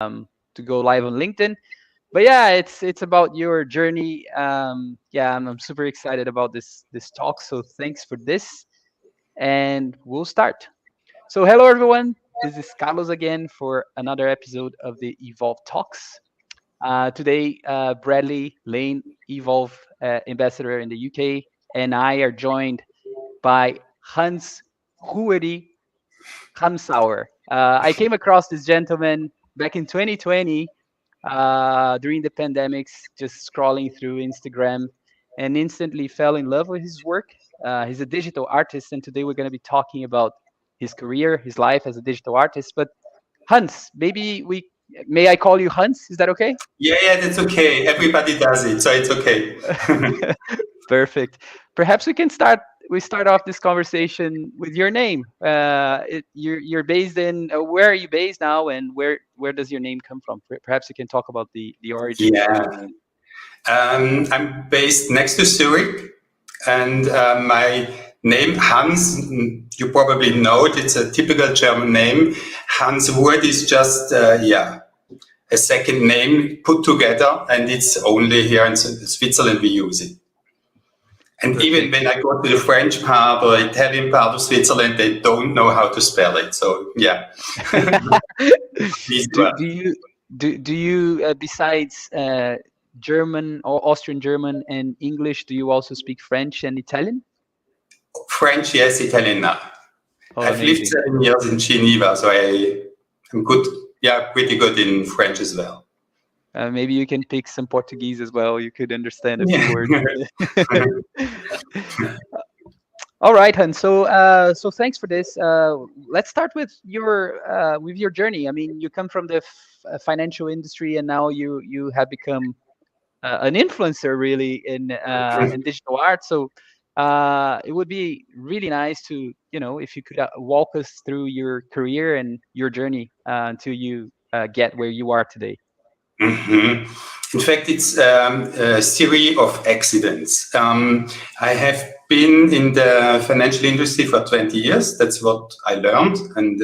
to go live on LinkedIn. But yeah, it's about your journey. Yeah, I'm super excited about this talk. So thanks for this, and we'll start. So hello everyone, this is Carlos again for another episode of the Evolve Talks. Today, Bradley Lane, Evolve ambassador in the UK, and I are joined by Hansruedi Ramsauer. I came across this gentleman back in 2020 during the pandemics, just scrolling through Instagram, and instantly fell in love with his work. He's a digital artist, and today we're going to be talking about his career, his life as a digital artist. But Hans, maybe we may I call you Hans? Is that okay? Yeah, that's okay. Everybody does it, so it's okay. Perfect. Perhaps we can start. We start off this conversation with your name. You're based in. Where are you based now, and where does your name come from? Perhaps you can talk about the origins of your Yeah, name. I'm based next to Zurich, and my name Hans, you probably know it. It's a typical German name. Hans Wurt is just a second name put together, and it's only here in Switzerland we use it. And even Perfect. when I go to the French part or Italian part of Switzerland, they don't know how to spell it. So yeah, easy do one. do you do you besides German or Austrian German and English, do you also speak French and Italian? French, yes, Italian now. Oh, I've lived amazing. 7 years in Geneva, so I'm good. Yeah, pretty good in French as well. Maybe you can pick some Portuguese as well. You could understand a few Yeah. words. All right, Hun. So thanks for this. Let's start with your journey. I mean, you come from the financial industry, and now you have become an influencer really in digital art. So it would be really nice to if you could walk us through your career and your journey until you get where you are today. Mhm. In fact, it's a series of accidents. I have been in the financial industry for 20 years. That's what I learned. And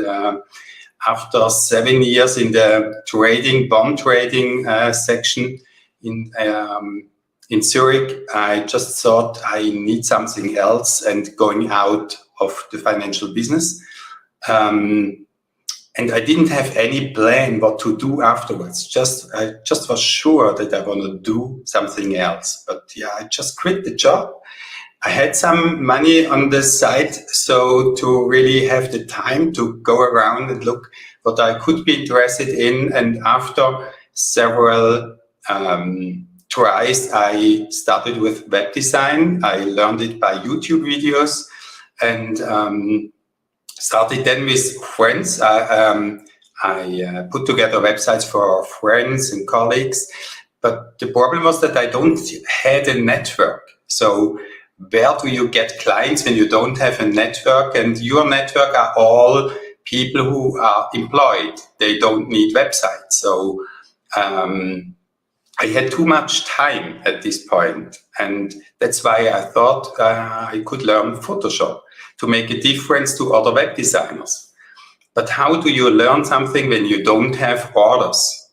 after 7 years in the bond trading section in Zurich, I just thought I need something else and going out of the financial business. And I didn't have any plan what to do afterwards. I just was sure that I want to do something else. But yeah, I just quit the job. I had some money on the side, so to really have the time to go around and look what I could be interested in. And after several tries, I started with web design. I learned it by YouTube videos and started then with friends. I put together websites for friends and colleagues, but the problem was that I don't had a network. So where do you get clients when you don't have a network? And your network are all people who are employed. They don't need websites. So I had too much time at this point, and that's why I thought I could learn Photoshop to make a difference to other web designers. But how do you learn something when you don't have orders?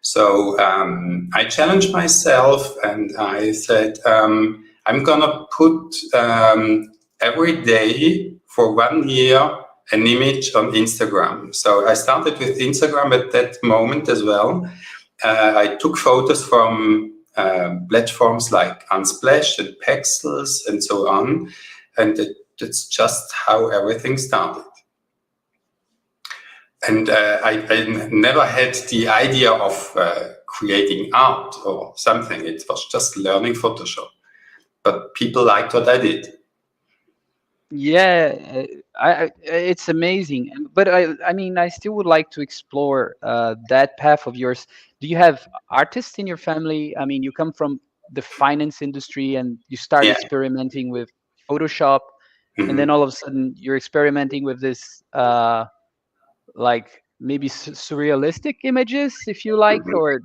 So I challenged myself and I said, I'm going to put every day for 1 year an image on Instagram. So I started with Instagram at that moment as well. I took photos from platforms like Unsplash and Pexels and so on. And that's just how everything started. And I never had the idea of creating art or something. It was just learning Photoshop. But people liked what I did. Yeah, it's amazing. But I mean, I still would like to explore that path of yours. Do you have artists in your family? I mean, you come from the finance industry and you start Yeah. experimenting with Photoshop, and then Mhm. all of a sudden you're experimenting with this like maybe surrealistic images, if you like, Mhm. or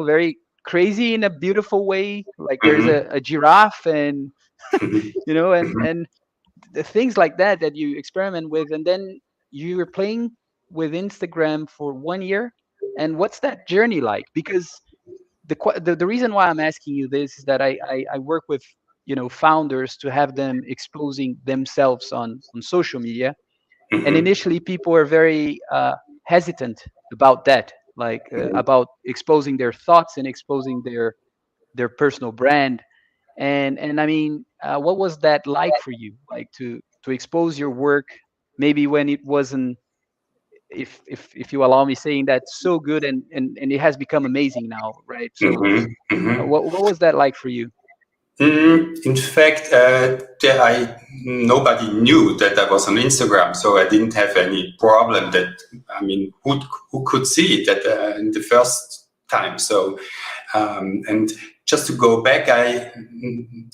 very crazy in a beautiful way. Like there's Mhm. a giraffe and Mhm. and the things like that that you experiment with, and then you were playing with Instagram for 1 year. and what's that journey like? Because the reason why I'm asking you this is that I work with, founders to have them exposing themselves on social media, and Hmm. initially people are very hesitant about that, like about exposing their thoughts and exposing their personal brand. And I mean, what was that like for you, like to expose your work, maybe when it wasn't, if you allow me saying that, so good, and it has become amazing now, right? So Hmm. Hmm. what was that like for you? In fact, nobody knew that I was on Instagram, so I didn't have any problem. That I mean, who could see it in the first time? So, and just to go back,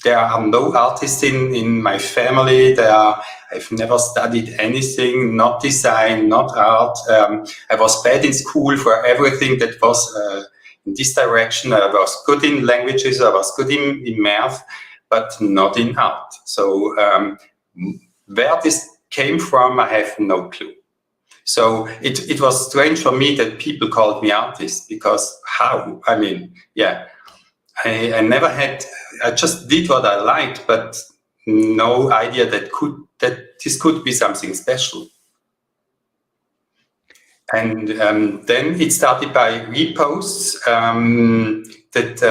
there are no artists in my family. I've never studied anything, not design, not art. I was bad in school for everything that was in this direction. I was good in languages, I was good in math, but not in art. So where this came from, I have no clue. So it was strange for me that people called me artist, because how? I mean, yeah, I never had. I just did what I liked, but no idea that this could be something special. And then it started by reposts, that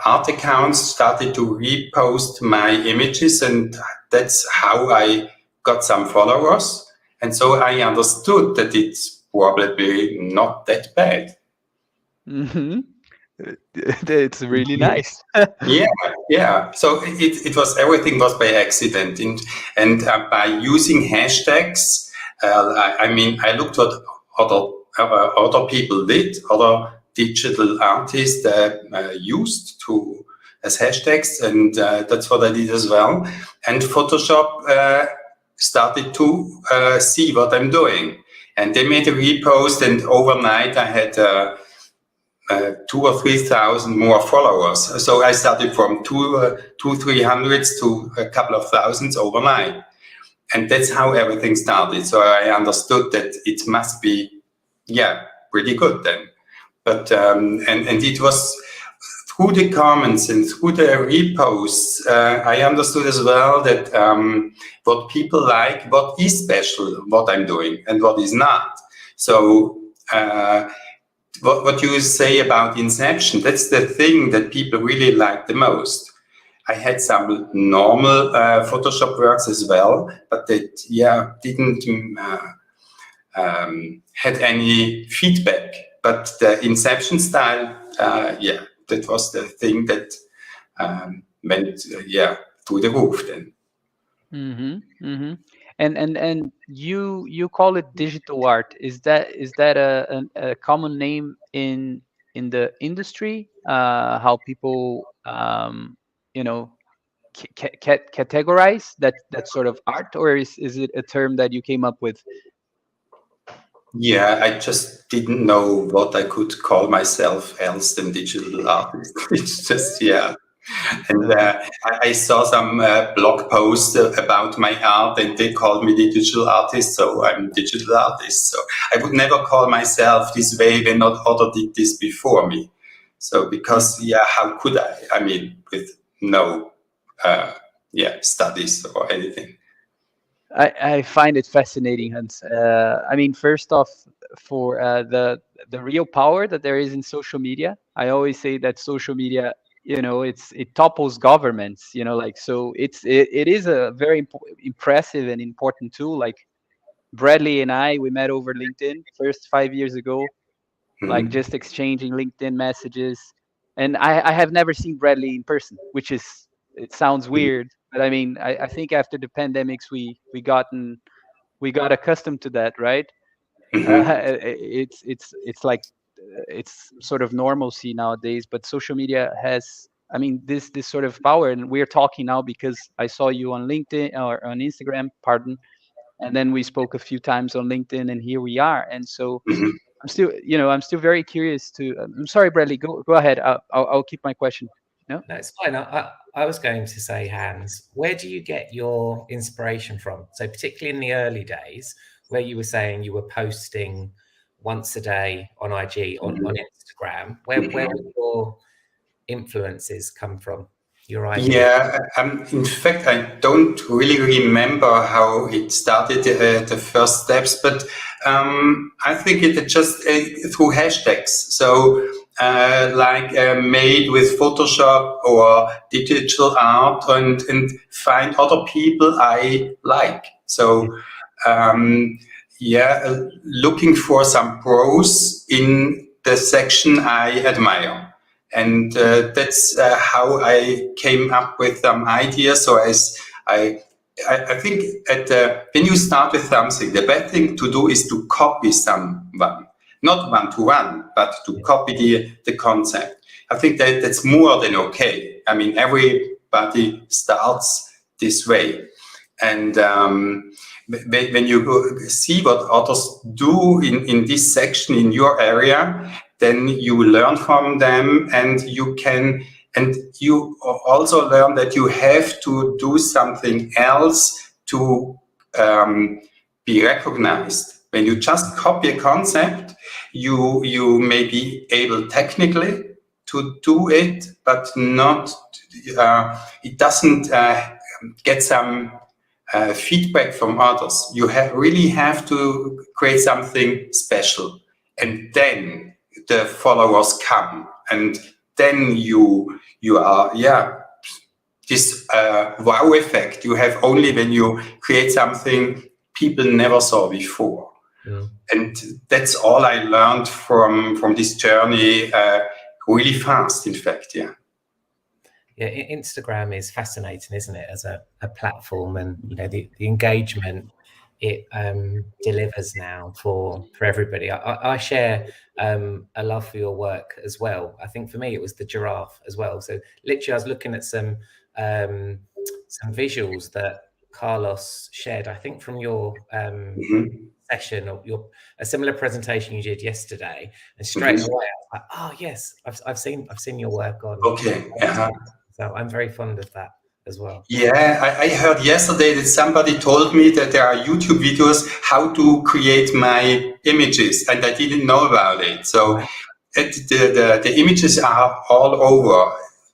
art accounts started to repost my images, and that's how I got some followers. And so I understood that it's probably not that bad. Hmm. It's really nice. Yeah, yeah. So it was, everything was by accident, and by using hashtags. I mean, I looked what other people did, other digital artists used to as hashtags, and that's what I did as well. And Photoshop started to see what I'm doing, and they made a repost, and overnight I had. 2 or 3 thousand more followers. So I started from 300s to a couple of thousands overnight. And that's how everything started. So I understood that it must be, yeah, pretty good then. But, and it was through the comments and through the reposts, I understood as well that what people like, what is special, what I'm doing, and what is not. So, what you say about Inception, that's the thing that people really like the most. I had some normal Photoshop works as well, but that, yeah, didn't had any feedback. But the Inception style, yeah, that was the thing that went, yeah, through the roof then. Hmm. Hmm. And you call it digital art. Is that a common name in the industry? How people you know categorize that sort of art, or is it a term that you came up with? Yeah, I just didn't know what I could call myself else than digital artist. It's just, yeah. And Uh, I saw some blog posts about my art, and they called me the digital artist, so I'm digital artist. So I would never call myself this way when not other did this before me. So because, mhm. yeah, how could I? I mean, with no, uh, yeah, studies or anything. I find it fascinating, Hans. I mean, first off, for the real power that there is in social media. I always say that social media, it topples governments. Like, so it is a very impressive and important tool. Like Bradley and I, we met over LinkedIn first 5 years ago, like Hmm. just exchanging LinkedIn messages. And I have never seen Bradley in person, which is, it sounds weird, but I mean, I think after the pandemics, we got accustomed to that, right? Hmm. It's like it's sort of normalcy nowadays. But social media has, I mean, this sort of power, and we're talking now because I saw you on LinkedIn or on Instagram, pardon, and then we spoke a few times on LinkedIn, and here we are. And so Hmm. I'm still very curious to. I'm sorry, Bradley. Go ahead. I'll keep my question. No. No, it's fine. I was going to say, Hans, where do you get your inspiration from? So, particularly in the early days, where you were saying you were posting once a day on IG, on Instagram. Where would your influences come from? Your idea? Yeah, in fact, I don't really remember how it started, the first steps, but I think it just through hashtags. So, made with Photoshop or digital art, and find other people I like. So, looking for some pros in the section I admire. And that's how I came up with some ideas. So I think when you start with something, the best thing to do is to copy someone, not one to one, but to copy the concept. I think that's more than okay. I mean, everybody starts this way. And when you see what others do in this section in your area, then you learn from them, and you also learn that you have to do something else to be recognized. When you just copy a concept, you may be able technically to do it, but not it doesn't get some feedback from others. You really have to create something special, and then the followers come, and then you are this wow effect you have only when you create something people never saw before. And that's all I learned from this journey, really fast, in fact. Yeah, Instagram is fascinating, isn't it, as a platform, and the engagement it delivers now for everybody. I share a love for your work as well. I think for me it was the giraffe as well. So literally, I was looking at some visuals that Carlos shared, I think from your session, or a similar presentation you did yesterday, and straight away I was like, oh yes, I've seen your work on. Okay. So I'm very fond of that as well. Yeah, I heard yesterday that somebody told me that there are YouTube videos how to create my images, and I didn't know about it. So the images are all over.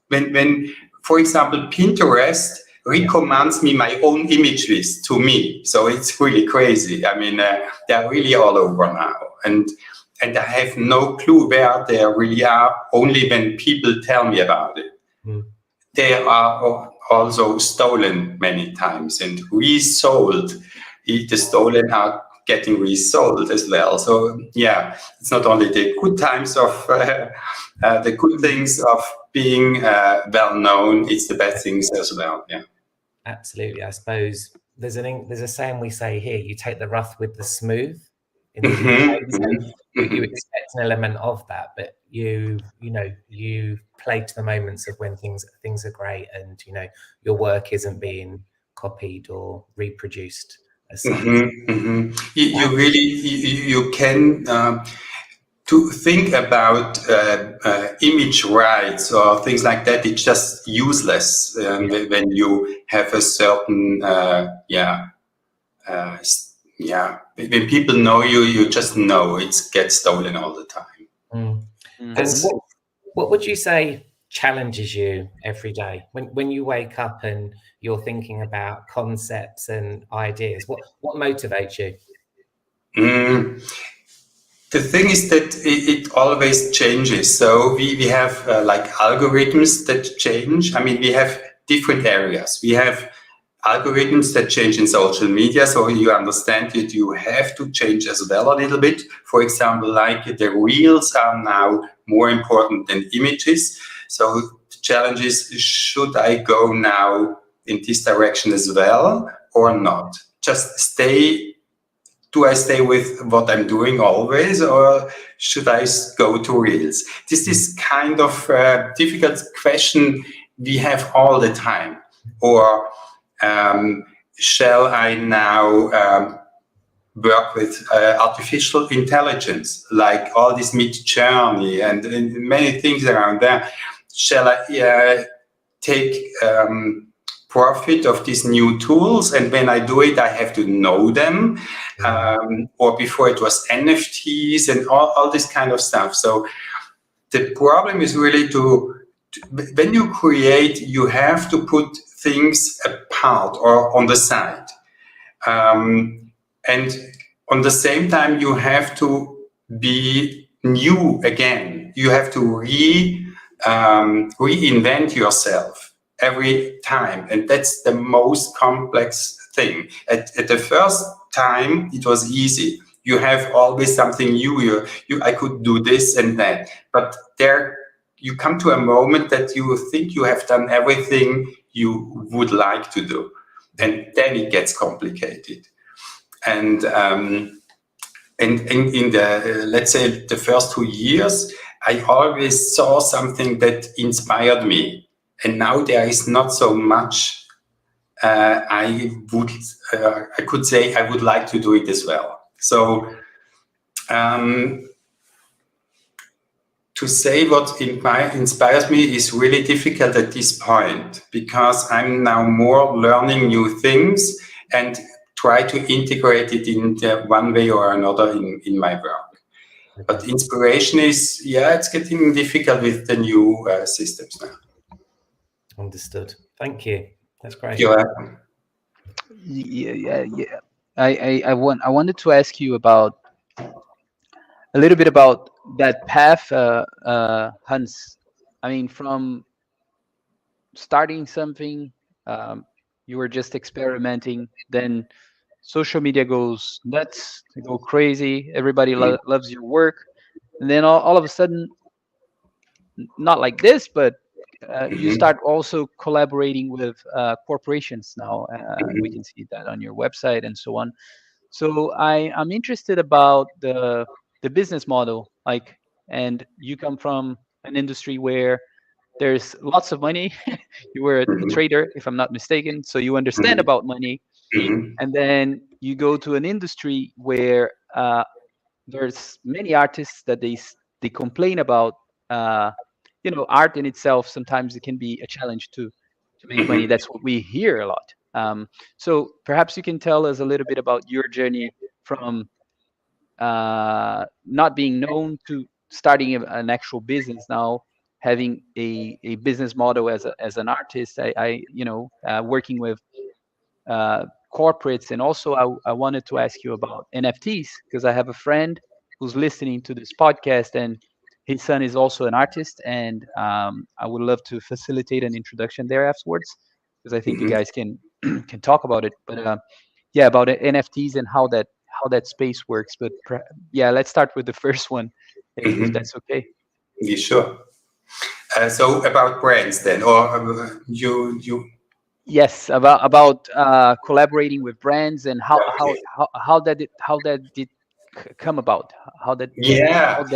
When for example, Pinterest recommends me my own images to me. So it's really crazy. I mean, they're really all over now. And I have no clue where they really are, only when people tell me about it. They are also stolen many times and resold. The stolen are getting resold as well. So yeah, it's not only the good times of the good things of being well known, it's the bad things as well. Yeah, absolutely. I suppose there's a saying we say here: you take the rough with the smooth. In the UK, so you expect an element of that, but you play to the moments of when things are great, and your work isn't being copied or reproduced as such. You really you can to think about image rights or things like that. It's just useless when you have a certain when people know you just know it gets stolen all the time. And what would you say challenges you every day when you wake up and you're thinking about concepts and ideas? What motivates you? The thing is that it always changes. So we have like algorithms that change. I mean, we have different areas. We have algorithms that change in social media, so you understand that you have to change as well a little bit. For example, like the reels are now more important than images. So the challenge is, should I go now in this direction as well or not? Do I stay with what I'm doing always, or should I go to reels? This is kind of a difficult question we have all the time. Or shall I now work with artificial intelligence, like all this mid-journey and many things around there? Shall I take profit of these new tools. And when I do it, I have to know them. Or before it was NFTs and all this kind of stuff. So the problem is really when you create, you have to put things apart or on the side. And on the same time, you have to be new again. You have to reinvent yourself every time. And that's the most complex thing. At the first time, it was easy. You have always something new. I could do this and that. But there you come to a moment that you think you have done everything you would like to do. And then it gets complicated. And in the, let's say, the first 2 years, I always saw something that inspired me. And now there is not so much. I could say I would like to do it as well. So to say what inspires me is really difficult at this point, because I'm now more learning new things and try to integrate it in one way or another in my work. But inspiration is, it's getting difficult with the new systems now. Understood. Thank you. That's great. You're welcome. Yeah. I wanted to ask you about a little bit about that path, Hans. I mean, from starting something, you were just experimenting, then social media goes nuts, they go crazy, everybody loves your work, and then all of a sudden, not like this, but you start also collaborating with corporations now. We can see that on your website and so on. So I'm interested about the business model, like, and you come from an industry where there's lots of money. You were a trader, if I'm not mistaken, so you understand about money. And then you go to an industry where there's many artists that they complain about. Art in itself, sometimes it can be a challenge to make money. That's what we hear a lot. So perhaps you can tell us a little bit about your journey from not being known to starting an actual business now, having a business model as an artist. Working with corporates, and also I wanted to ask you about NFTs, because I have a friend who's listening to this podcast, and his son is also an artist, and I would love to facilitate an introduction there afterwards, because I think you guys can talk about it. But about NFTs and how that space works. But let's start with the first one, if that's okay. Yeah, sure. So about brands then, or you Yes, about collaborating with brands, and how that did come about, how that did happen.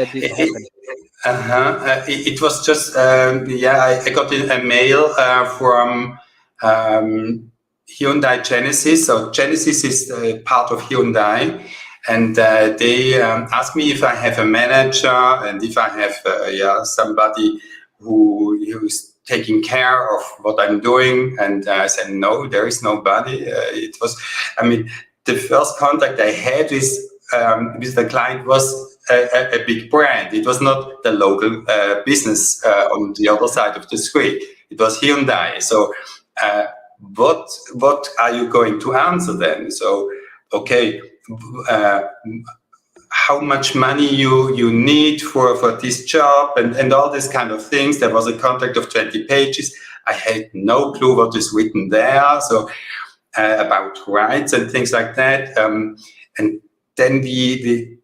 It was just I got a mail from Hyundai Genesis. So Genesis is part of Hyundai, and they asked me if I have a manager and if I have somebody who's taking care of what I'm doing. And I said, no, there is nobody. The first contact I had with the client was a big brand. It was not the local business on the other side of the street. It was Hyundai. So what are you going to answer then? So, okay, how much money you need for this job and all these kind of things. There was a contract of 20 pages. I had no clue what is written there. So about rights and things like that. And then you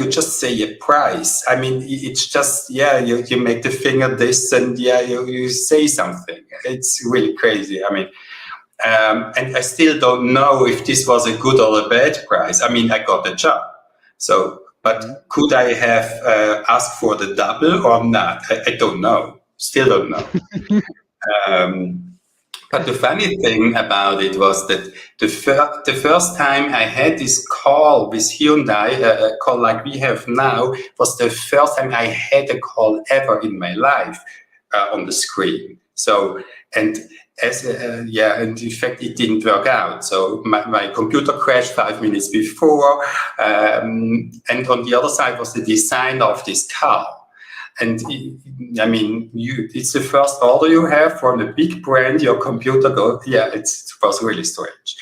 just say a price. I mean, it's just, you make the finger this and you say something. It's really crazy. I mean, and I still don't know if this was a good or a bad price. I mean, I got the job. So, but could I have asked for the double or not? I don't know. Still don't know. But the funny thing about it was that the first time I had this call with Hyundai, a call like we have now, was the first time I had a call ever in my life on the screen. So, and and in fact, it didn't work out. So my computer crashed 5 minutes before. And on the other side was the design of this car. And I mean, it's the first order you have from a big brand, your computer it was really strange.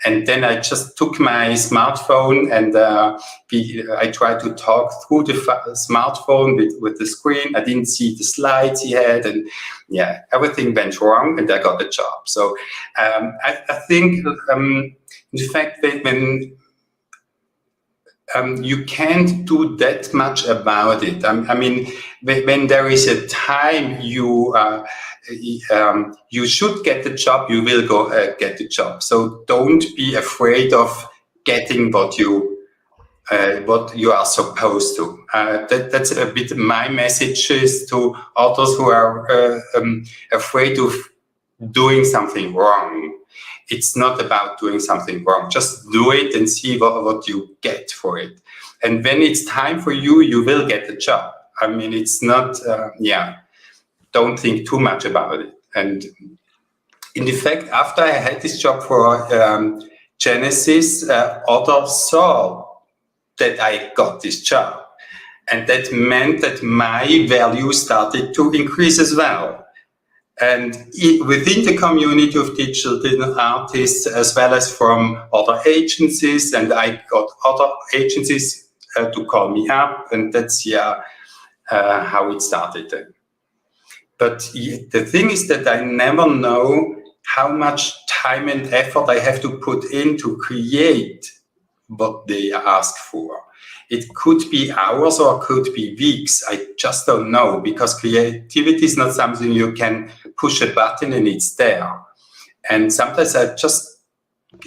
And then I just took my smartphone and I tried to talk through the smartphone with the screen. I didn't see the slides he had, and everything went wrong, and I got the job. So I think, in fact, when you can't do that much about it. I mean, when there is a time you should get the job, you will go get the job. So don't be afraid of getting what you are supposed to. That's a bit my messages to others who are afraid of doing something wrong. It's not about doing something wrong. Just do it and see what you get for it. And when it's time for you, you will get the job. I mean, it's not, don't think too much about it. And in fact, after I had this job for Genesis, others saw that I got this job. And that meant that my value started to increase as well. And within the community of digital artists, as well as from other agencies, and I got other agencies to call me up, and that's how it started then. But the thing is that I never know how much time and effort I have to put in to create what they ask for. It could be hours or it could be weeks. I just don't know, because creativity is not something you can push a button and it's there. And sometimes I just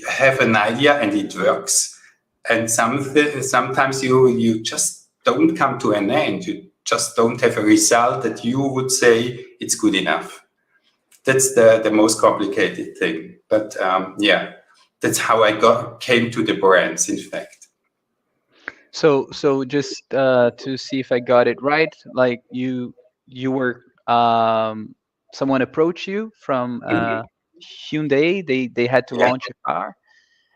have an idea and it works. And sometimes you just don't come to an end. You just don't have a result that you would say it's good enough. That's the most complicated thing. But that's how I came to the brands, in fact. So just to see if I got it right, like you were someone approached you from Hyundai. They had to launch a car,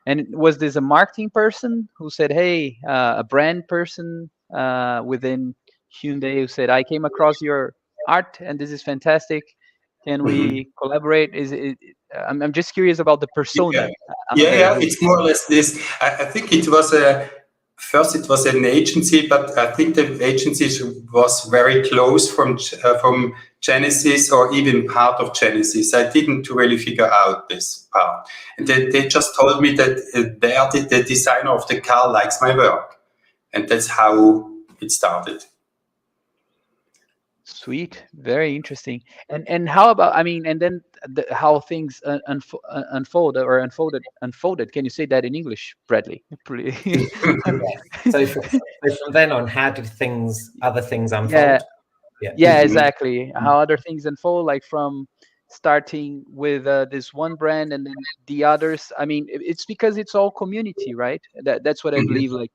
and was this a marketing person who said, "Hey," a brand person within Hyundai who said, "I came across your art and this is fantastic. Can we collaborate?" Is it? I'm just curious about the persona. It's more or less this. I think it was first it was an agency, but I think the agency was very close from Genesis, or even part of Genesis. I didn't really figure out this part. And they just told me that the designer of the car likes my work. And that's how it started. Sweet, very interesting. And how about, I mean, and then how things unfolded. Can you say that in English, Bradley? So from then on, how did other things unfold? Yeah, exactly. How other things unfold, like from starting with this one brand and then the others. I mean, it's because it's all community, right? That's what I believe. Like,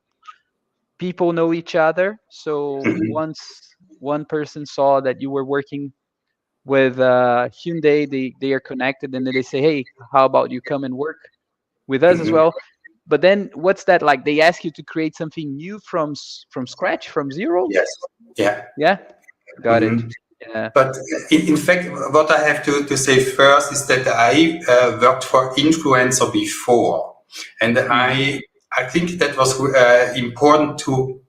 people know each other. So once one person saw that you were working with Hyundai, they are connected, and then they say, "Hey, how about you come and work with us as well?" But then, what's that like? They ask you to create something new from scratch, from zero. Yes. Yeah. Got it. Yeah. But in fact, what I have to say first is that I worked for influencer before, and I think that was important to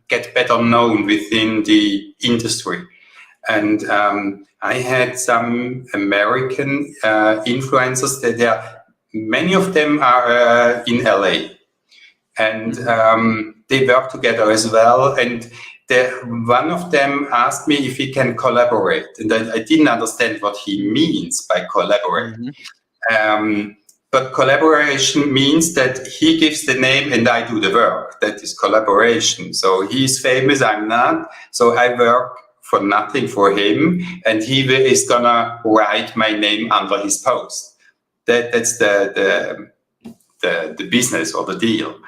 get better known within the industry. And I had some American influencers many of them are in LA, and they work together as well. And one of them asked me if he can collaborate, and I didn't understand what he means by collaborate. But collaboration means that he gives the name and I do the work. That is collaboration. So he's famous, I'm not. So I work for nothing for him, and he is gonna write my name under his post. That's the business or the deal.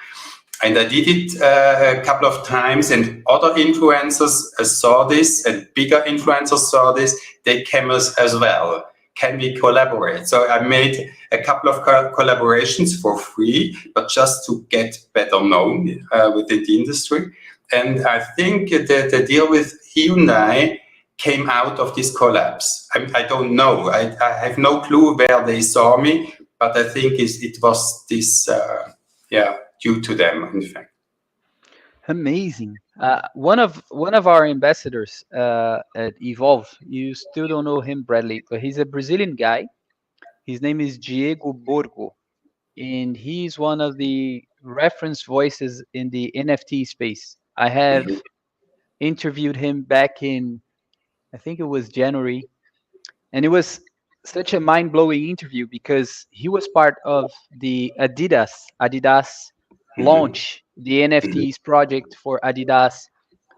And I did it a couple of times, and other influencers saw this, and bigger influencers saw this. They came as well. Can we collaborate? So I made a couple of collaborations for free, but just to get better known within the industry. And I think the deal with Hyundai came out of this collapse. I don't know. I have no clue where they saw me, but I think it was this, due to them, in fact. Amazing. One of our ambassadors at Evolve, you still don't know him, Bradley, but he's a Brazilian guy. His name is Diego Borgo, and he's one of the reference voices in the NFT space. I have Mhm, interviewed him back in, I think it was January, and it was such a mind-blowing interview because he was part of the Adidas mhm, launch, the mhm, NFTs project for Adidas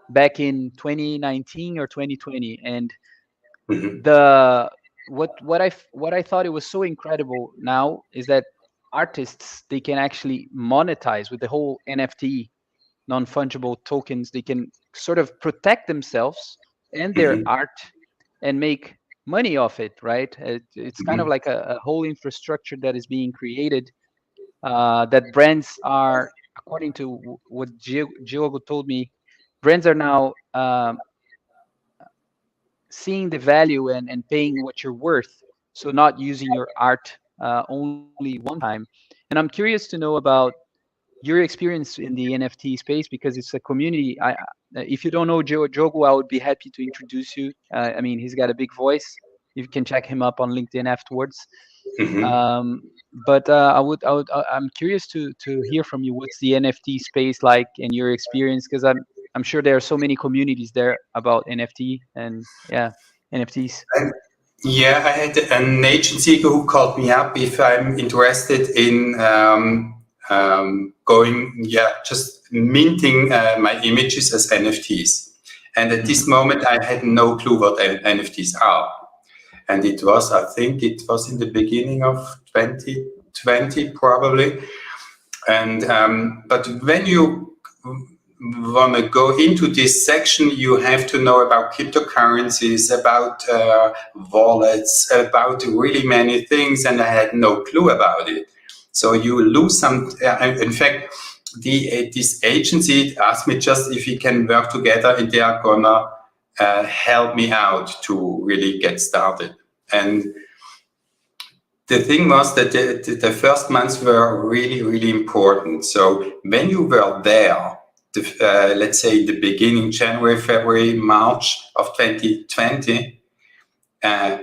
back in 2019 or 2020. And mhm, the what I thought it was so incredible now is that artists, they can actually monetize with the whole NFT, non-fungible tokens. They can sort of protect themselves and their mhm, art and make money off it, right? It's kind of mhm. like a whole infrastructure that is being created, that brands are, according to what Diogo told me, brands are now seeing the value and paying what you're worth. So not using your art only one time. And I'm curious to know about your experience in the NFT space because it's a community. If you don't know Jogo, I would be happy to introduce you. I mean, he's got a big voice. You can check him up on LinkedIn afterwards. Mhm. But I'm curious to hear from you. What's the NFT space like in your experience? Because I'm sure there are so many communities there about NFT and yeah, NFTs. And yeah, I had an agency who called me up if I'm interested in going, just minting my images as NFTs. And at this Hmm. moment, I had no clue what NFTs are. And it was, I think it was in the beginning of 2020, probably. And but when you want to go into this section, you have to know about cryptocurrencies, about wallets, about really many things, and I had no clue about it. So you lose some. In fact, this agency asked me just if we can work together, and they are gonna help me out to really get started. And the thing was that the first months were really, really important. So when you were there, let's say the beginning, January, February, March of 2020, uh,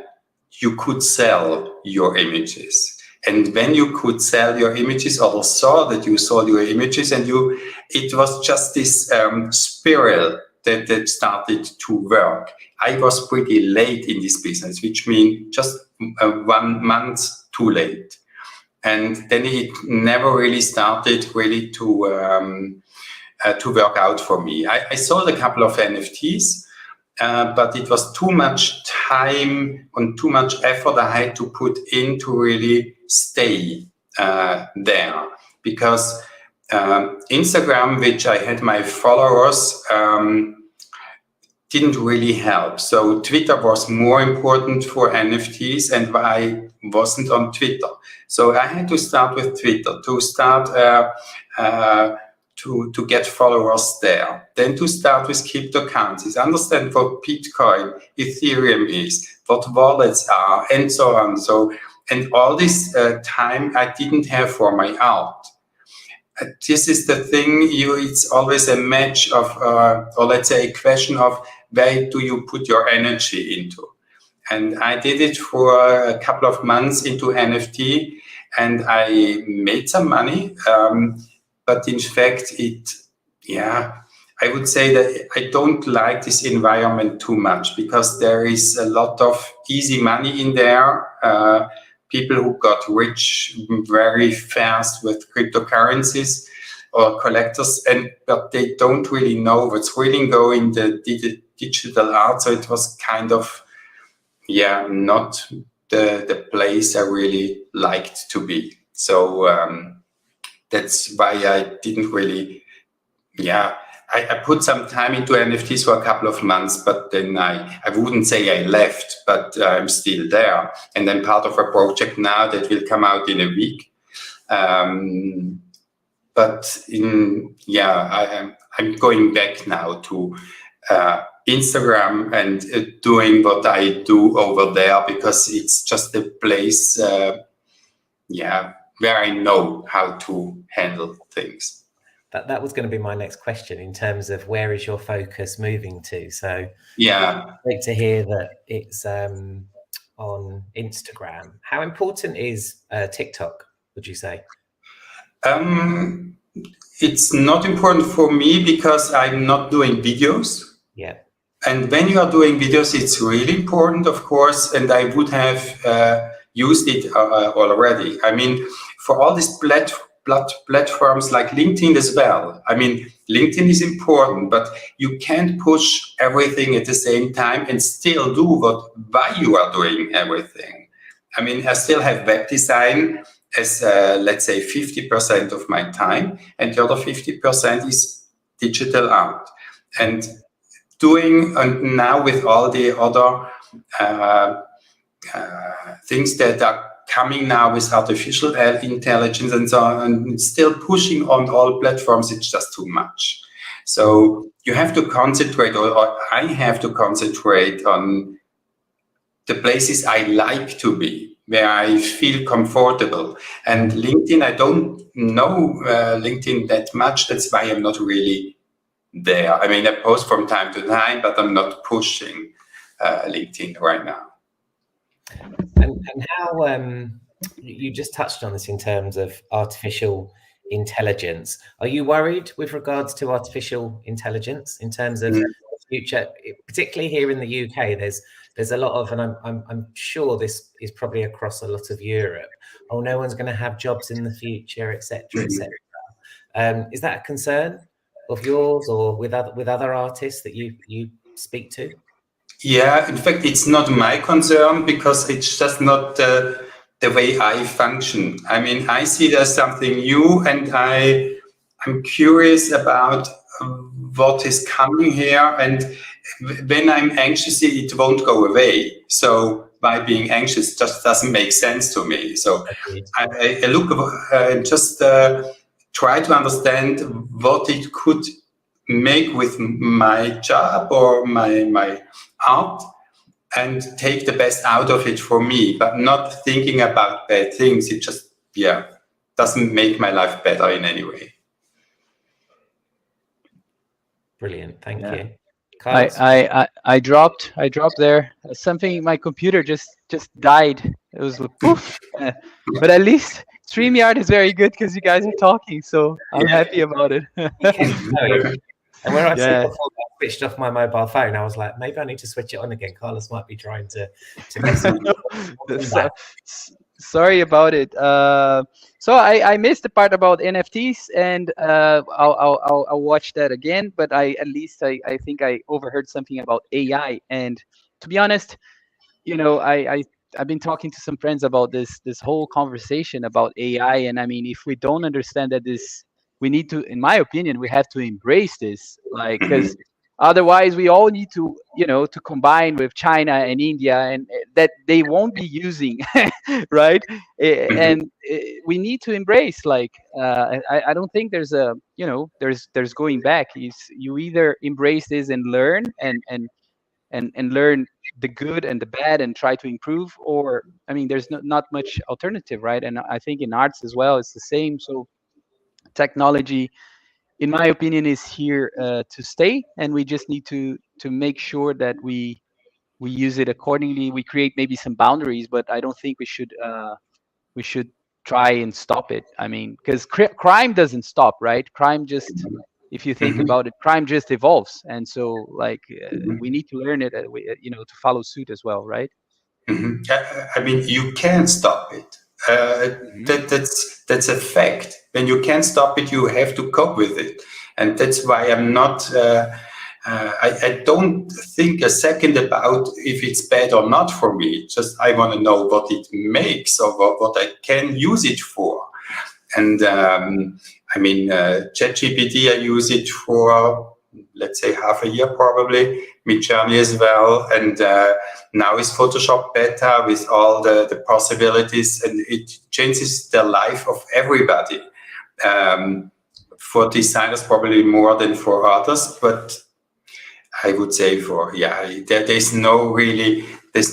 you could sell your images. And when you could sell your images, others saw that you sold your images, and it was just this spiral that started to work. I was pretty late in this business, which means just 1 month too late. And then it never really started really to work out for me. I sold a couple of NFTs, but it was too much time and too much effort I had to put in to really stay there. Because Instagram, which I had my followers, didn't really help. So Twitter was more important for NFTs, and I wasn't on Twitter. So I had to start with Twitter to start to get followers there. Then to start with cryptocurrencies, understand what Bitcoin, Ethereum is, what wallets are, and so on. So, and all this time I didn't have for my art. This is the thing. It's always a match of, or let's say, a question of where do you put your energy into. And I did it for a couple of months into NFT, and I made some money. But in fact, I would say that I don't like this environment too much because there is a lot of easy money in there. People who got rich very fast with cryptocurrencies or collectors, but they don't really know what's really going in the digital art. So it was kind of, not the place I really liked to be. So that's why I didn't really, I put some time into NFTs for a couple of months, but then I wouldn't say I left, but I'm still there. And I'm part of a project now that will come out in a week. I'm going back now to Instagram and doing what I do over there, because it's just a place, where I know how to handle things. That was going to be my next question, in terms of where is your focus moving to. So great to hear that it's on Instagram. How important is TikTok, would you say? It's not important for me because I'm not doing videos. Yeah. And when you are doing videos, it's really important, of course, and I would have used it already. I mean, for all these platforms like LinkedIn as well. I mean, LinkedIn is important, but you can't push everything at the same time and still do why you are doing everything. I mean, I still have web design as, let's say, 50% of my time, and the other 50% is digital art. And now with all the other things that are coming now with artificial intelligence and so on, and still pushing on all platforms, it's just too much. So you have to concentrate, or I have to concentrate on the places I like to be, where I feel comfortable. And LinkedIn, I don't know LinkedIn that much. That's why I'm not really there. I mean, I post from time to time, but I'm not pushing LinkedIn right now. And how you just touched on this in terms of artificial intelligence. Are you worried with regards to artificial intelligence in terms of the future, particularly here in the UK? There's a lot of, and I'm sure this is probably across a lot of Europe. Oh, no one's going to have jobs in the future, etc., etc. Is that a concern of yours, or with other artists that you speak to? Yeah, in fact, it's not my concern, because it's just not the way I function. I mean, I see there's something new, and I'm curious about what is coming here. And when I'm anxious, it won't go away. So by being anxious just doesn't make sense to me. So I look and just try to understand what it could make with my job or my art, and take the best out of it for me, but not thinking about bad things. It just, doesn't make my life better in any way. Brilliant, thank you. I dropped there. Something, my computer just died. It was like, poof. But at least StreamYard is very good, because you guys are talking, so I'm happy about it. And when I said before I switched off my mobile phone, I was like, maybe I need to switch it on again. Carlos might be trying to mess up. Sorry about it. So I missed the part about NFTs, and I'll watch that again. But I think I overheard something about AI. And to be honest, I've been talking to some friends about this whole conversation about AI. And I mean, if we don't understand that we need to, in my opinion, we have to embrace this, like, because otherwise we all need to, to combine with China and India, and that they won't be using, right? And we need to embrace, like, I don't think there's there's going back. You either embrace this and learn and learn the good and the bad and try to improve, or, I mean, there's not much alternative, right? And I think in arts as well, it's the same. So technology, in my opinion, is here to stay, and we just need to make sure that we use it accordingly. We create maybe some boundaries, but I don't think we should try and stop it. I mean, because crime doesn't stop, right? Crime just, if you think about it, crime just evolves, and so, like, we need to learn it, to follow suit as well, right? I mean, you can't stop it. That's a fact. When you can't stop it, you have to cope with it, and that's why I'm not. I don't think a second about if it's bad or not for me. Just I want to know what it makes, or what I can use it for. And I mean, ChatGPT, I use it for, let's say, half a year probably, Midjourney as well. And now is Photoshop Beta with all the possibilities, and it changes the life of everybody. For designers, probably more than for others, but I would say there's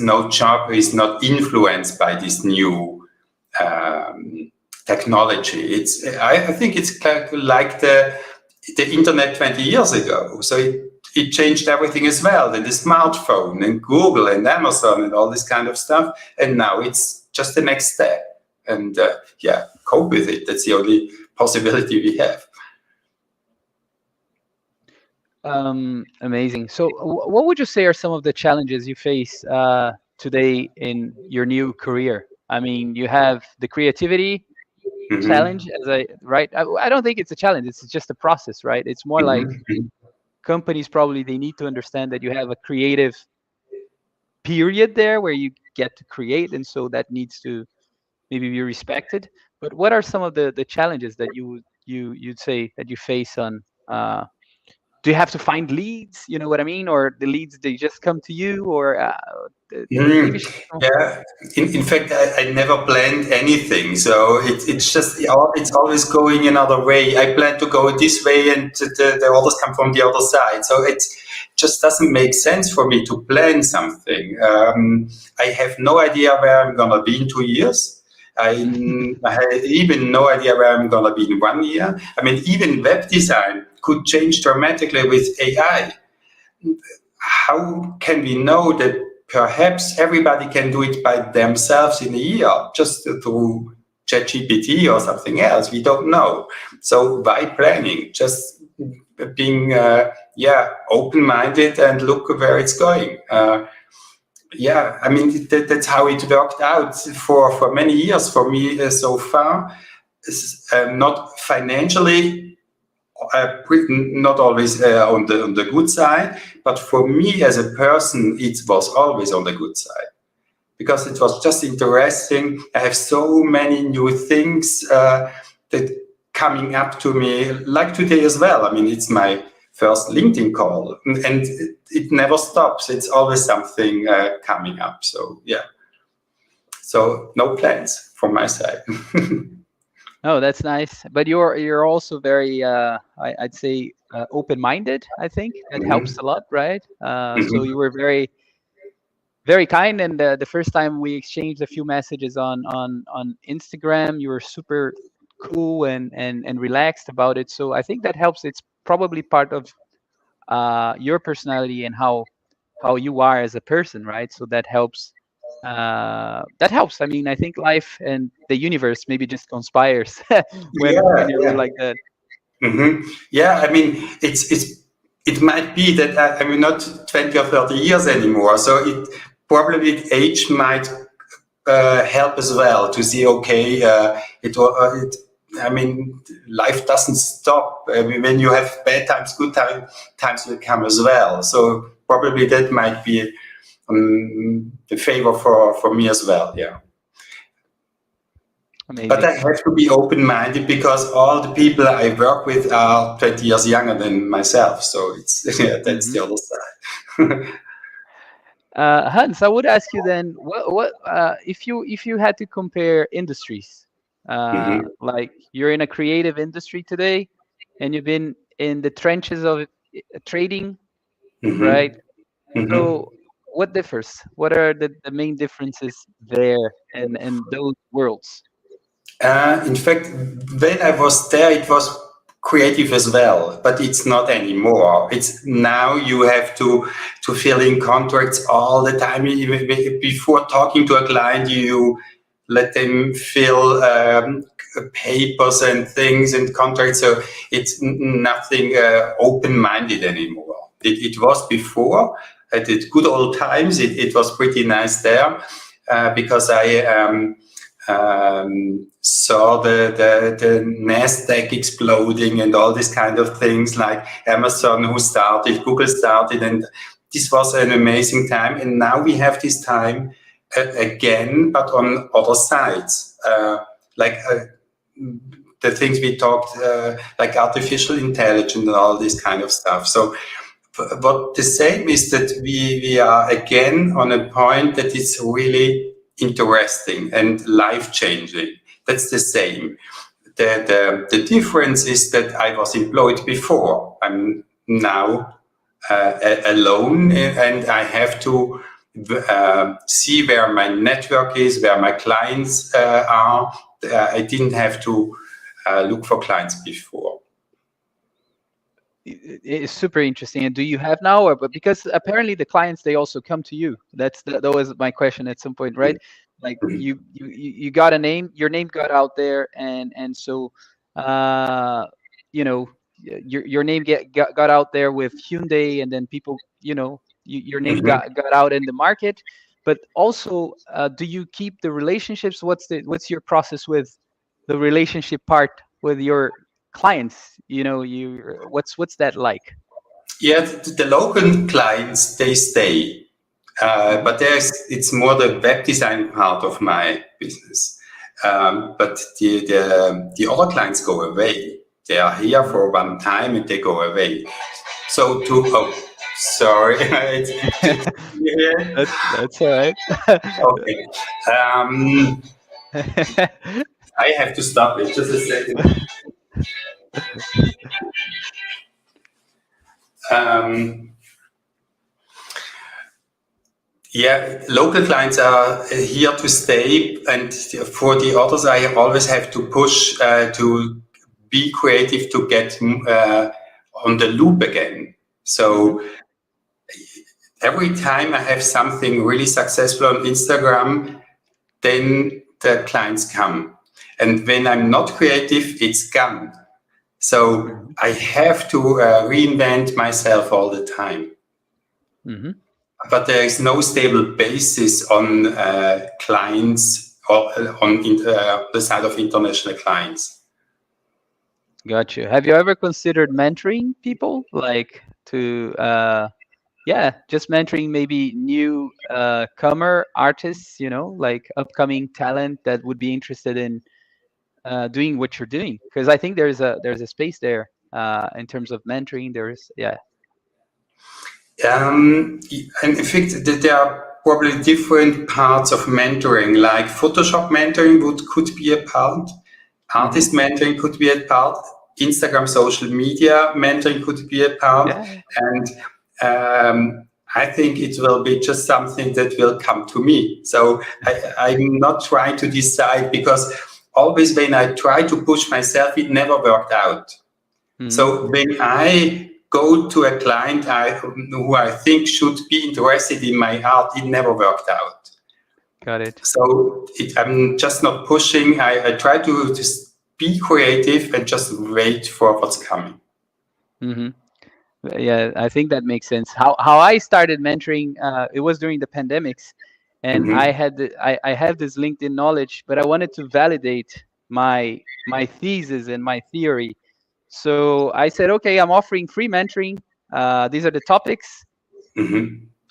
no job is not influenced by this new technology. I think it's like the internet 20 years ago. So it changed everything as well. And the smartphone and Google and Amazon and all this kind of stuff. And now it's just the next step. And cope with it. That's the only possibility we have. Amazing. So what would you say are some of the challenges you face today in your new career? I mean, you have the creativity challenge, right? I don't think it's a challenge. It's just a process, right? It's more like companies probably, they need to understand that you have a creative period there where you get to create, and so that needs to maybe be respected. But what are some of the challenges that you'd say that you face on do you have to find leads? You know what I mean? Or the leads, they just come to you? Or maybe yeah. In fact, I never planned anything, so it's just it's always going another way. I plan to go this way, and the orders come from the other side. So it just doesn't make sense for me to plan something. I have no idea where I'm gonna be in 2 years. I have even no idea where I'm gonna be in 1 year. I mean, even web design could change dramatically with AI. How can we know that perhaps everybody can do it by themselves in a year, just through ChatGPT or something else? We don't know. So why planning? Just being open-minded and look where it's going. I mean, that's how it worked out for many years for me so far. Not financially, not always on the good side, but for me as a person, it was always on the good side, because it was just interesting. I have so many new things that coming up to me, like today as well. I mean, it's my first LinkedIn call, and it never stops. It's always something coming up. So so no plans from my side. Oh, that's nice. But you're also very, I'd say, open-minded. I think that helps a lot, right? So you were very, very kind. And the first time we exchanged a few messages on Instagram, you were super cool and relaxed about it. So I think that helps. It's probably part of your personality and how you are as a person, right? So that helps. I mean, I think life and the universe maybe just conspires when you're like that. Yeah, I mean, it might be that I'm not 20 or 30 years anymore, so it probably age might help as well to see. Okay, I mean, life doesn't stop. I mean, when you have bad times, good times will come as well. So probably that might be the favor for me as well. Yeah. Amazing. But I have to be open-minded, because all the people I work with are 20 years younger than myself. So it's that's the other side. Hans, I would ask you then, what if you had to compare industries, like you're in a creative industry today, and you've been in the trenches of trading, right? So what differs? What are the main differences there and those worlds? In fact, when I was there, it was creative as well, but it's not anymore. It's now you have to fill in contracts all the time. Even before talking to a client, you let them fill papers and things and contracts. So it's nothing open-minded anymore. It was before. At the good old times, it was pretty nice there, because I saw the Nasdaq exploding and all these kind of things, like Amazon who started, Google started, and this was an amazing time. And now we have this time again, but on other sides. the things we talked, like artificial intelligence and all this kind of stuff. So what the same is that we are again on a point that is really interesting and life-changing. That's the same. The difference is that I was employed before. I'm now alone, and I have to see where my network is, where my clients are. I didn't have to look for clients before. It's super interesting. And do you have now, or but because apparently the clients, they also come to you? That was my question at some point, right? Like you got a name, your name got out there, and so you know, your name got out there with Hyundai, and then people, your name got out in the market. But also, do you keep the relationships? What's your process with the relationship part with your clients? What's that like? Yeah, the local clients, they stay. But it's more the web design part of my business. But the other clients go away. They are here for one time and they go away. So sorry. That's all right. Okay. I have to stop it. Just a second. Yeah, local clients are here to stay, and for the others, I always have to push to be creative to get on the loop again. So every time I have something really successful on Instagram, then the clients come. And when I'm not creative, it's gone. So I have to reinvent myself all the time. But there is no stable basis on clients or on the side of international clients. Got you. Have you ever considered mentoring people, like to just mentoring maybe new comer artists, like upcoming talent that would be interested in doing what you're doing? Because I think there's a space there in terms of mentoring. And in fact, there are probably different parts of mentoring, like Photoshop mentoring could be a part, artist mentoring could be a part, Instagram social media mentoring could be a part, and I think it will be just something that will come to me. So I'm not trying to decide, because always when I try to push myself, it never worked out. So when I go to a client who I think should be interested in my art, it never worked out. Got it. So I'm just not pushing. I try to just be creative and just wait for what's coming. Yeah, I think that makes sense. How I started mentoring, it was during the pandemics, and I have this LinkedIn knowledge, but I wanted to validate my thesis and my theory. So I said, okay, I'm offering free mentoring. These are the topics.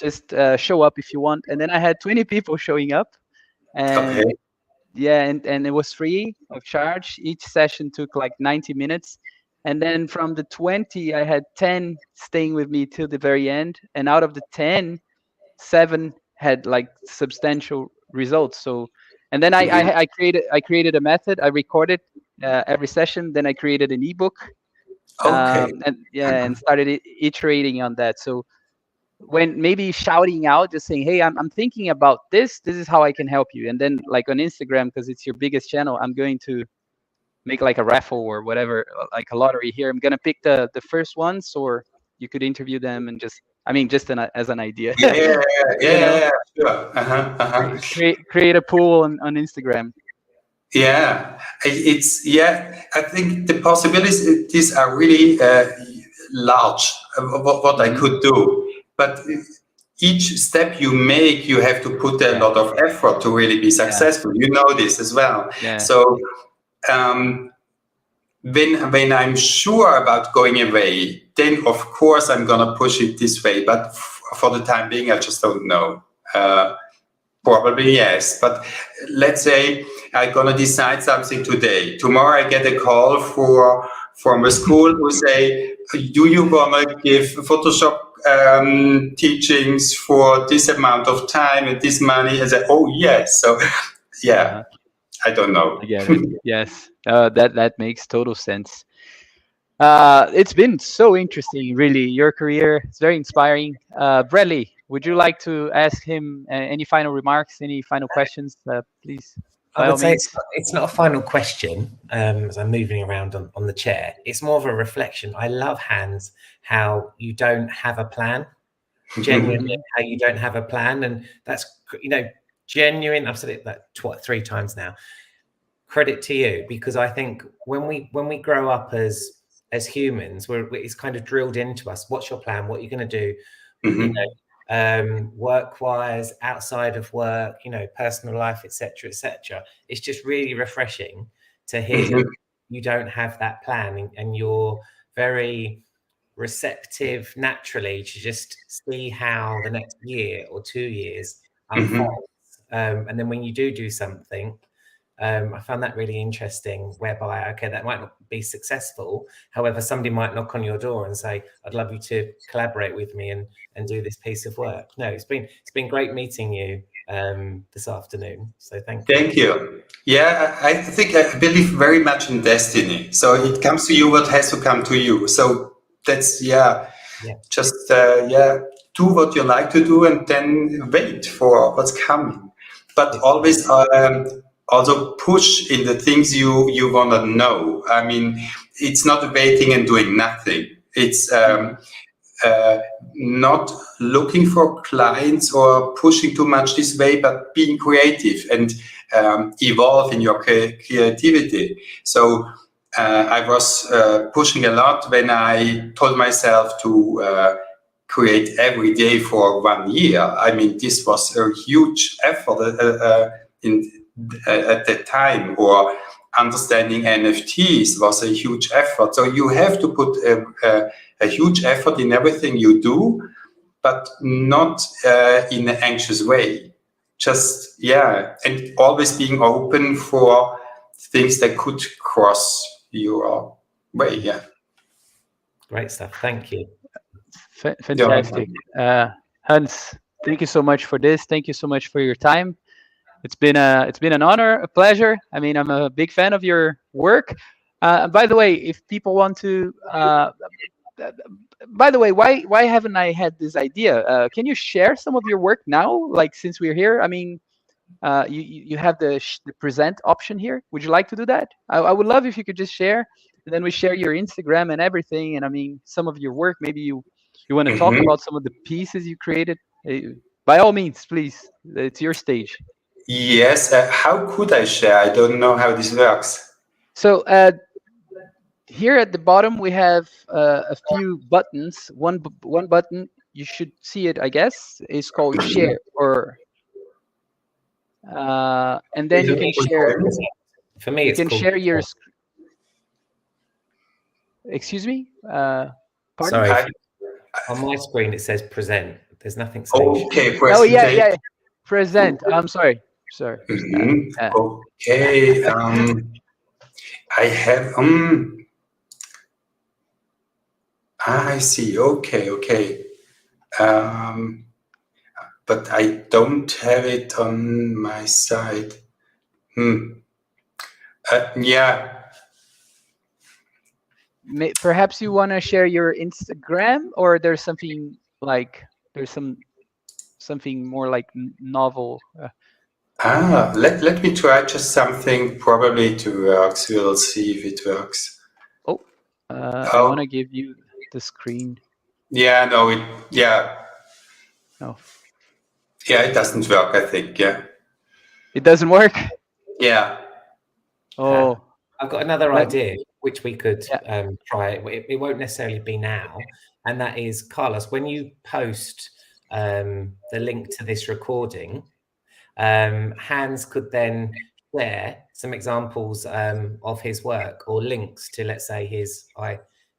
Just show up if you want. And then I had 20 people showing up, and and it was free of charge. Each session took like 90 minutes. And then from the 20, I had 10 staying with me till the very end. And out of the 10, 7 had like substantial results. So, and then I created a method. I recorded every session. Then I created an ebook. And started iterating on that. So when maybe shouting out, just saying, hey, I'm thinking about this is how I can help you. And then like on Instagram, because it's your biggest channel, I'm going to make like a raffle or whatever, like a lottery here. I'm gonna pick the first ones, or you could interview them and just as an idea. Sure. Create a pool on Instagram. Yeah, I think the possibilities are really large, what I could do. But each step you make, you have to put a lot of effort to really be successful. You know this as well. So when I'm sure about going away, then of course I'm gonna push it this way. But for the time being, I just don't know. Probably yes, but let's say I'm gonna decide something today. Tomorrow I get a call from a school who say, "Do you wanna give Photoshop teachings for this amount of time and this money?" I say, "Oh yes." So yeah, Uh-huh. I don't I know. get it. Yes, that makes total sense. It's been so interesting, really. Your career, it's very inspiring. Bradley, would you like to ask him any final remarks, any final questions? Please, I by all would say means. it's not a final question, as I'm moving around on the chair. It's more of a reflection. I love, Hans, how you don't have a plan. Genuinely, Mhm. how you don't have a plan, and that's, genuine. I've said it like 3 times now. Credit to you, because I think when we grow up as humans, it's kind of drilled into us. What's your plan? What you're going to do? You Mhm, know, work-wise, outside of work, personal life, etc., etc. It's just really refreshing to hear that mhm, you don't have that plan, and you're very receptive naturally to just see how the next year or 2 years mhm, unfolds. And then when you do something, I found that really interesting, whereby, okay, that might not be successful. However, somebody might knock on your door and say, "I'd love you to collaborate with me and do this piece of work." No, it's been great meeting you this afternoon. So thank you. Thank you. Yeah, I think I believe very much in destiny. So it comes to you what has to come to you. So that's, yeah, Yeah, just, yeah, do what you like to do and then wait for what's coming. But it's always also push in the things you want to know. I mean, it's not waiting and doing nothing. It's Mhm. uh, not looking for clients or pushing too much this way, but being creative and evolve in your creativity. So I was pushing a lot when I told myself to create every day for 1 year. I mean, this was a huge effort in at that time, or understanding NFTs was a huge effort. So you have to put a huge effort in everything you do, but not in an anxious way. Just, yeah, and always being open for things that could cross your way. Yeah. great stuff. Thank you. Yeah. Fantastic. Hans, thank you so much for this. Thank you so much for your time. It's been an honor, a pleasure. I mean, I'm a big fan of your work. By the way, if people want to, uh, by the way, why haven't I had this idea? Can you share some of your work now? Like since we're here, I mean, you have the present option here. Would you like to do that? I would love if you could just share, and then we share your Instagram and everything. And I mean, some of your work. Maybe you want to talk Mhm. about some of the pieces you created. By all means, please. It's your stage. Yes. How could I share? I don't know how this works. So here at the bottom we have a few buttons. One button, you should see it, I guess, is called share, or and then you can share. For me, You it's can called. share your. Excuse me. Pardon. Sorry, I, on my screen it says present. There's nothing saying share. okay, Oh yeah, presentation. yeah. Present. I'm sorry. Sorry. Mhm. Uh, Okay. I have. I see. Okay. Okay. Um, but I don't have it on my side. Hmm. Yeah. Perhaps you want to share your Instagram, or there's something like there's something more like novel. Let me try just something probably to works. We'll see if it works. Oh, I want Oh, to give you the screen. yeah, no, yeah, No, yeah, it doesn't work, I think. Yeah. it doesn't work. Yeah. Uh, Oh, I've got another let idea which we could yeah. try. It won't necessarily be now, and that is, Carlos, when you post the link to this recording, Hans could then share some examples of his work, or links to, let's say, his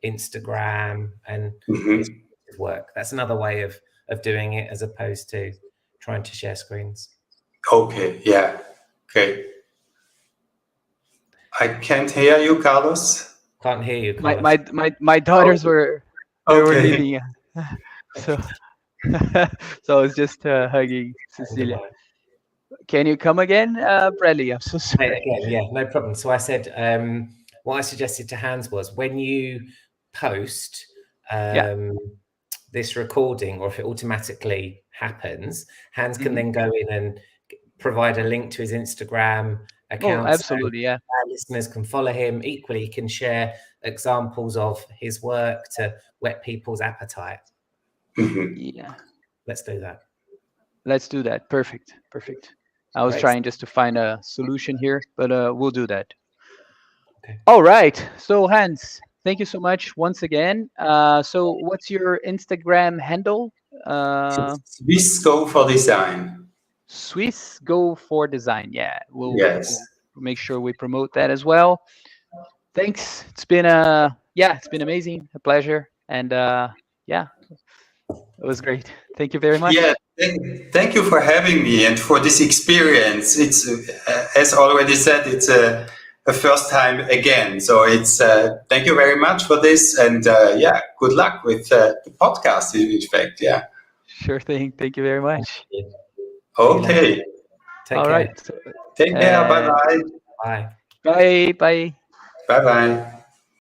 Instagram and his Mhm. work. That's another way of doing it, as opposed to trying to share screens. Okay, yeah. Okay. I can't hear you, Carlos. Can't hear you, My Carlos. my my my daughters Oh, were okay. leaving, so so I was just hugging Cecilia. Goodbye. Can you come again, Bradley? I'm so Hey, sorry. again, yeah, no problem. So I said, what I suggested to Hans was when you post Yeah. this recording, or if it automatically happens, Hans can Hmm. then go in and provide a link to his Instagram Oh, account, so absolutely. Yeah. our listeners can follow him. Equally, he can share examples of his work to whet people's appetite. Mhm. Yeah. Let's do that. Let's do that. Perfect. Perfect. I was Great. trying just to find a solution here, but we'll do that. Okay. All right. So Hans, thank you so much once again. So what's your Instagram handle? Uh, Swiss Go for Design. Swiss Go for Design. Yeah, we'll Yes. make sure we promote that as well. Thanks. It's been it's been amazing, a pleasure, and yeah, it was great. Thank you very Yeah, much. thank you for having me and for this experience. It's, as already said, it's a first time again. So it's thank you very much for this, and yeah, good luck with the podcast. In fact, yeah. Sure thing. Thank you very much. See you later. Okay. Take All care. right. So, Take care. Bye bye. Bye. bye. Bye. Bye bye.